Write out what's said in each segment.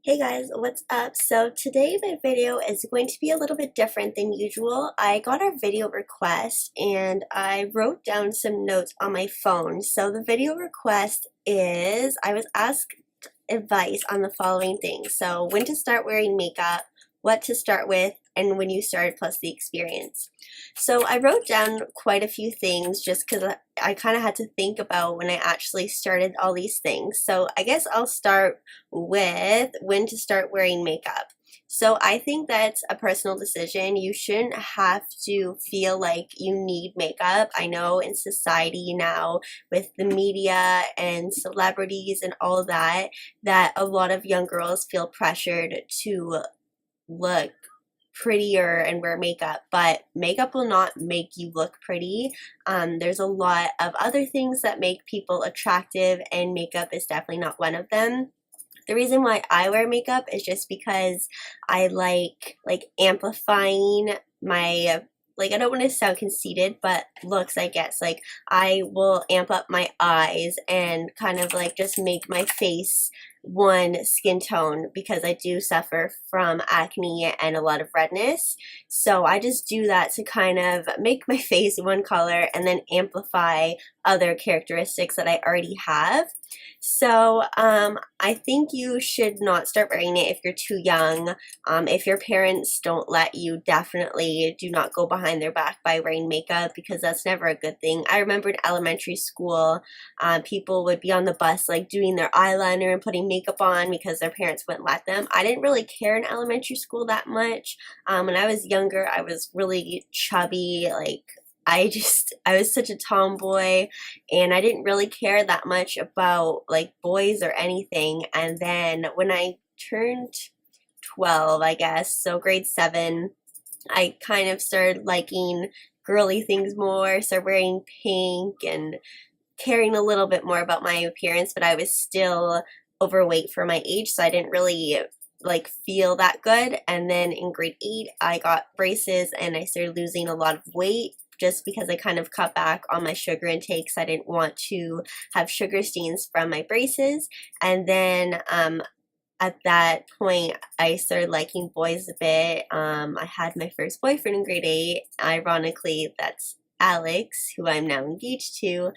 Hey guys, what's up? So today my video is going to be a little bit different than usual. I got a video request and I wrote down some notes on my phone. So the video request is I was asked advice on the following things. So when to start wearing makeup, what to start with, and when you started plus the experience. So I wrote down quite a few things just because I kind of had to think about when I actually started all these things. So I guess I'll start with when to start wearing makeup. So I think that's a personal decision. You shouldn't have to feel like you need makeup. I know in society now with the media and celebrities and all that, that a lot of young girls feel pressured to look prettier and wear makeup, but makeup will not make you look pretty. There's a lot of other things that make people attractive, and makeup is definitely not one of them. The reason why I wear makeup is just because I like amplifying my I don't want to sound conceited, but looks, I guess. Like I will amp up my eyes and kind of like just make my face one skin tone because I do suffer from acne and a lot of redness. So I just do that to kind of make my face one color and then amplify other characteristics that I already have. So I think you should not start wearing it if you're too young. If your parents don't let you, definitely do not go behind their back by wearing makeup because that's never a good thing. I remember in elementary school, people would be on the bus like doing their eyeliner and putting makeup on because their parents wouldn't let them. I didn't really care in elementary school that much. When I was younger, I was really chubby, I was such a tomboy and I didn't really care that much about like boys or anything. And then when I turned 12, I guess, so grade 7, I kind of started liking girly things more, started wearing pink and caring a little bit more about my appearance, but I was still overweight for my age, so I didn't really like feel that good. And then in grade 8, I got braces and I started losing a lot of weight just because I kind of cut back on my sugar intake, so I didn't want to have sugar stains from my braces. And then at that point, I started liking boys a bit. I had my first boyfriend in grade 8. Ironically, that's Alex, who I'm now engaged to,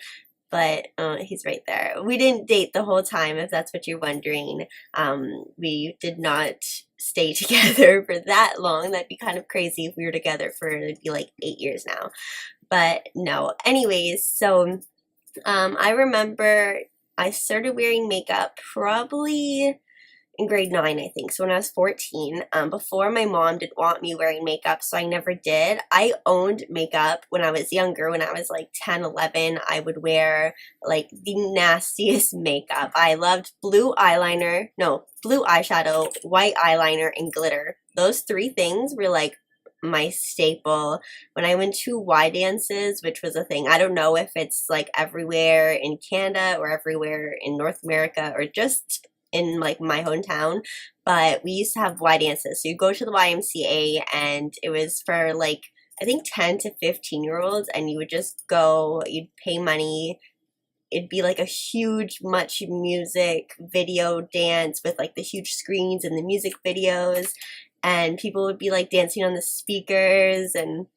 but he's right there. We didn't date the whole time, if that's what you're wondering. We did not stay together for that long. That'd be kind of crazy if we were together for, it'd be like 8 years now. But no, anyways, so I remember I started wearing makeup probably in grade 9, I think. So when I was 14, before my mom didn't want me wearing makeup, so I never did. I owned makeup when I was younger. When I was like 10, 11, I would wear like the nastiest makeup. I loved blue eyeliner, no, blue eyeshadow, white eyeliner, and glitter. Those three things were like my staple. When I went to Y dances, which was a thing, I don't know if it's like everywhere in Canada or everywhere in North America or just in like my hometown, but we used to have Y dances. So you go to the YMCA and it was for like I think 10 to 15-year-olds, and you would just go, you'd pay money. It'd be like a huge much music video dance with like the huge screens and the music videos, and people would be like dancing on the speakers, and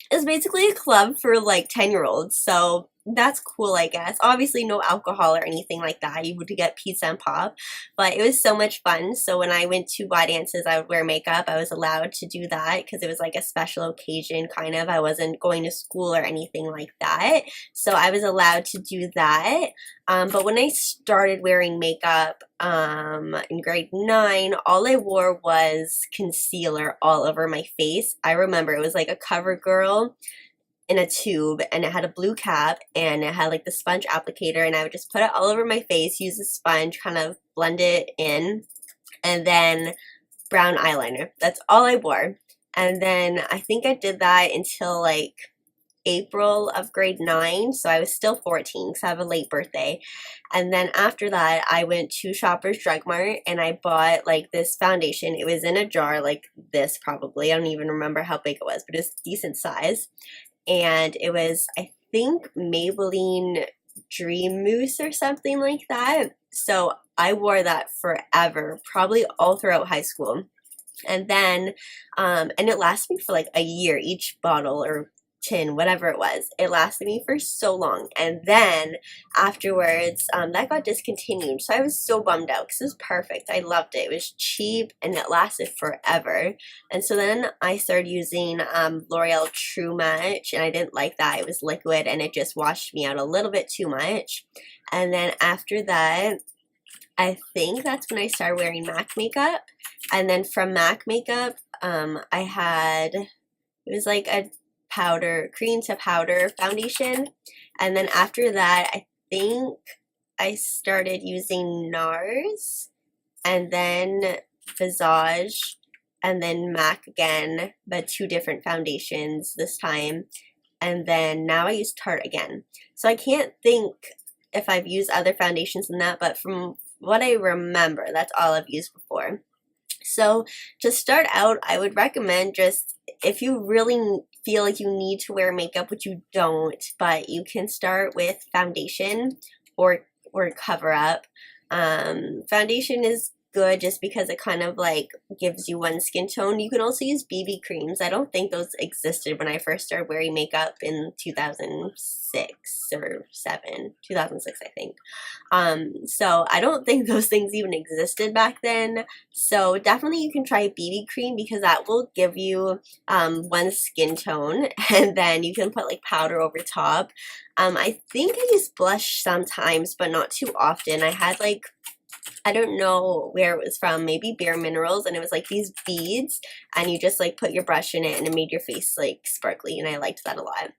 it's basically a club for like 10-year-olds. So that's cool, I guess. Obviously no alcohol or anything like that. You would get pizza and pop, but it was so much fun. So when I went to Y dances, I would wear makeup. I was allowed to do that because it was like a special occasion, kind of. I wasn't going to school or anything like that, so I was allowed to do that. But when I started wearing makeup in grade 9, all I wore was concealer all over my face. I remember it was like a CoverGirl in a tube, and it had a blue cap, and it had like the sponge applicator, and I would just put it all over my face, use the sponge, kind of blend it in, and then brown eyeliner. That's all I wore. And then I think I did that until like April of grade 9, so I was still 14 because I have a late birthday. And then after that, I went to Shoppers Drug Mart and I bought like this foundation. It was in a jar like this, probably. I don't even remember how big it was, but it's decent size. And it was, I think, Maybelline Dream Mousse or something like that. So I wore that forever, probably all throughout high school. And then, and it lasted me for like a year, each bottle or tin, whatever it was. It lasted me for so long. And then afterwards, that got discontinued. So I was so bummed out because it was perfect. I loved it. It was cheap and it lasted forever. And so then I started using L'Oreal True Match, and I didn't like that. It was liquid and it just washed me out a little bit too much. And then after that, I think that's when I started wearing MAC makeup. And then from MAC makeup, I had, it was like a powder, cream to powder foundation. And then after that, I think I started using NARS, and then Visage, and then MAC again, but 2 different foundations this time. And then now I use Tarte again. So I can't think if I've used other foundations than that, but from what I remember, that's all I've used before. So to start out, I would recommend just, if you really feel like you need to wear makeup, which you don't, but you can start with foundation or cover up. Foundation is good just because it kind of like gives you one skin tone. You can also use BB creams. I don't think those existed when I first started wearing makeup in 2006 or 7, 2006 I think. So I don't think those things even existed back then. So definitely you can try BB cream because that will give you one skin tone, and then you can put like powder over top. I think I use blush sometimes, but not too often. I had like, I don't know where it was from, maybe Bare Minerals, and it was like these beads, and you just like put your brush in it and it made your face like sparkly, and I liked that a lot.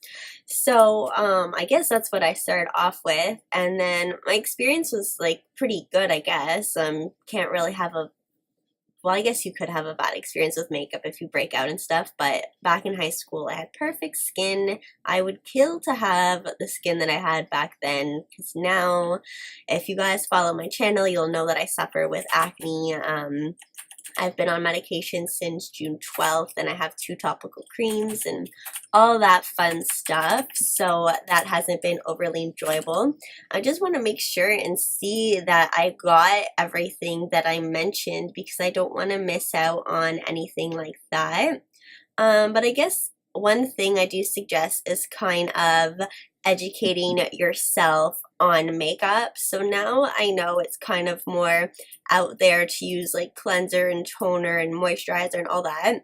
So I guess that's what I started off with, and then my experience was like pretty good, I guess. Can't really have a, well, I guess you could have a bad experience with makeup if you break out and stuff, but back in high school, I had perfect skin. I would kill to have the skin that I had back then, because now, if you guys follow my channel, you'll know that I suffer with acne. I've been on medication since June 12th, and I have 2 topical creams and all that fun stuff, so that hasn't been overly enjoyable. I just want to make sure and see that I got everything that I mentioned, because I don't want to miss out on anything like that. But I guess one thing I do suggest is kind of educating yourself on makeup. So now I know it's kind of more out there to use like cleanser and toner and moisturizer and all that.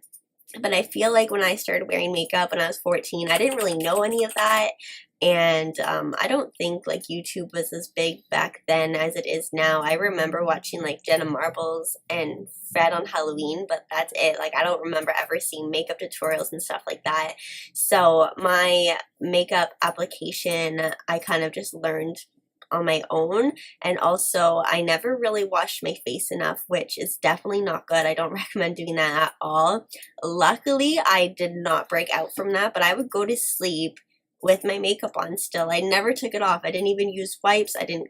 But I feel like when I started wearing makeup when I was 14, I didn't really know any of that. And I don't think like YouTube was as big back then as it is now. I remember watching like Jenna Marbles and Fred on Halloween, but that's it. Like I don't remember ever seeing makeup tutorials and stuff like that. So my makeup application, I kind of just learned on my own. And also I never really washed my face enough, which is definitely not good. I don't recommend doing that at all. Luckily I did not break out from that, but I would go to sleep with my makeup on still. I never took it off. I didn't even use wipes. I didn't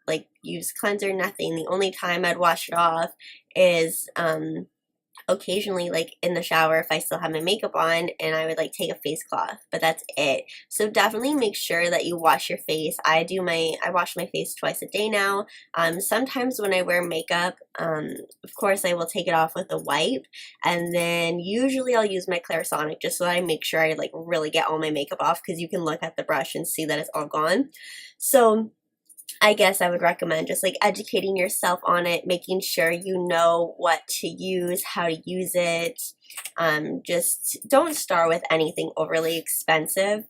like use cleanser, nothing. The only time I'd wash it off is occasionally like in the shower if I still have my makeup on, and I would like take a face cloth, but that's it. So definitely make sure that you wash your face. I wash my face twice a day now. Sometimes when I wear makeup, of course I will take it off with a wipe, and then usually I'll use my Clarisonic just so I make sure I like really get all my makeup off, because you can look at the brush and see that it's all gone. So I guess I would recommend just like educating yourself on it, making sure you know what to use, how to use it. Just don't start with anything overly expensive.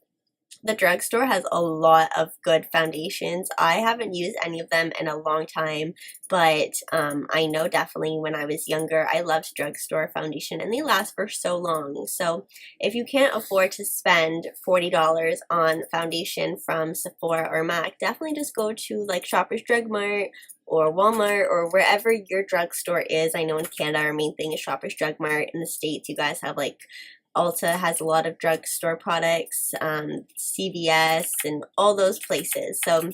The drugstore has a lot of good foundations. I haven't used any of them in a long time, but I know definitely when I was younger, I loved drugstore foundation, and they last for so long. So if you can't afford to spend $40 on foundation from Sephora or MAC, definitely just go to like Shoppers Drug Mart or Walmart or wherever your drugstore is. I know in Canada our main thing is Shoppers Drug Mart. In the States you guys have like Ulta has a lot of drugstore products, CVS, and all those places. So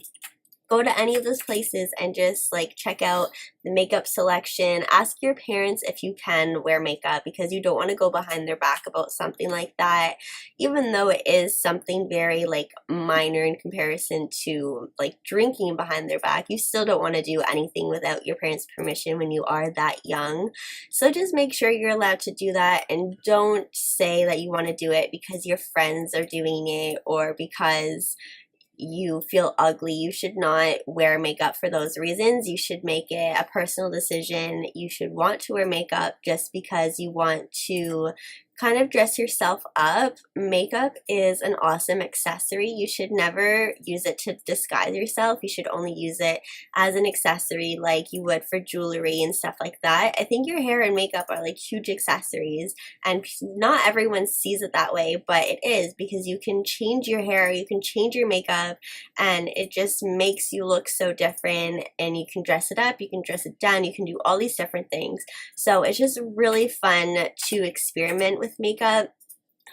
go to any of those places and just like check out the makeup selection. Ask your parents if you can wear makeup, because you don't want to go behind their back about something like that, even though it is something very like minor in comparison to like drinking behind their back. You still don't want to do anything without your parents' permission when you are that young. So just make sure you're allowed to do that, and don't say that you want to do it because your friends are doing it or because you feel ugly. You should not wear makeup for those reasons. You should make it a personal decision. You should want to wear makeup just because you want to kind of dress yourself up. Makeup is an awesome accessory. You should never use it to disguise yourself. You should only use it as an accessory like you would for jewelry and stuff like that. I think your hair and makeup are like huge accessories, and not everyone sees it that way, but it is, because you can change your hair, you can change your makeup, and it just makes you look so different, and you can dress it up, you can dress it down, you can do all these different things. So it's just really fun to experiment with makeup,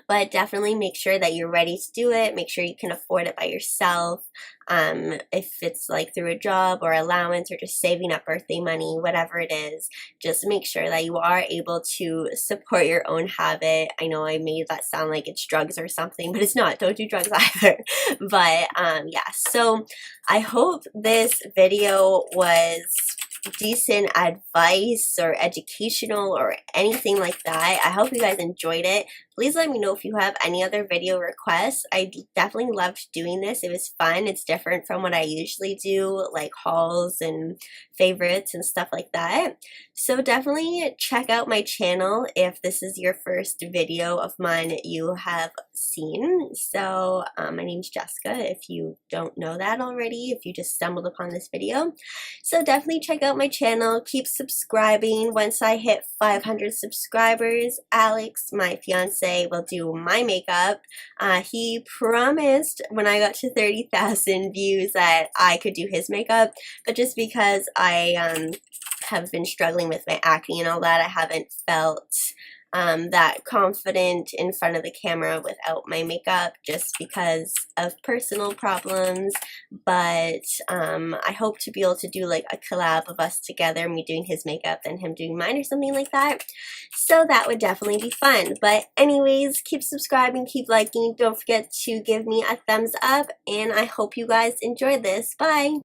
but definitely make sure that you're ready to do it. Make sure you can afford it by yourself. If it's like through a job or allowance or just saving up birthday money, whatever it is, just make sure that you are able to support your own habit. I know I made that sound like it's drugs or something, but it's not. Don't do drugs either. But yeah, so I hope this video was decent advice or educational or anything like that. I hope you guys enjoyed it. Please let me know if you have any other video requests. I definitely loved doing this. It was fun. It's different from what I usually do, like hauls and favorites and stuff like that. So definitely check out my channel if this is your first video of mine you have seen. So my name's Jessica, if you don't know that already, if you just stumbled upon this video. So definitely check out my channel. Keep subscribing. Once I hit 500 subscribers, Alex, my fiance, will do my makeup. He promised when I got to 30,000 views that I could do his makeup, but just because I have been struggling with my acne and all that, I haven't felt that confident in front of the camera without my makeup, just because of personal problems. But I hope to be able to do like a collab of us together, me doing his makeup and him doing mine or something like that. So that would definitely be fun. But anyways, keep subscribing, keep liking, don't forget to give me a thumbs up, and I hope you guys enjoyed this. Bye!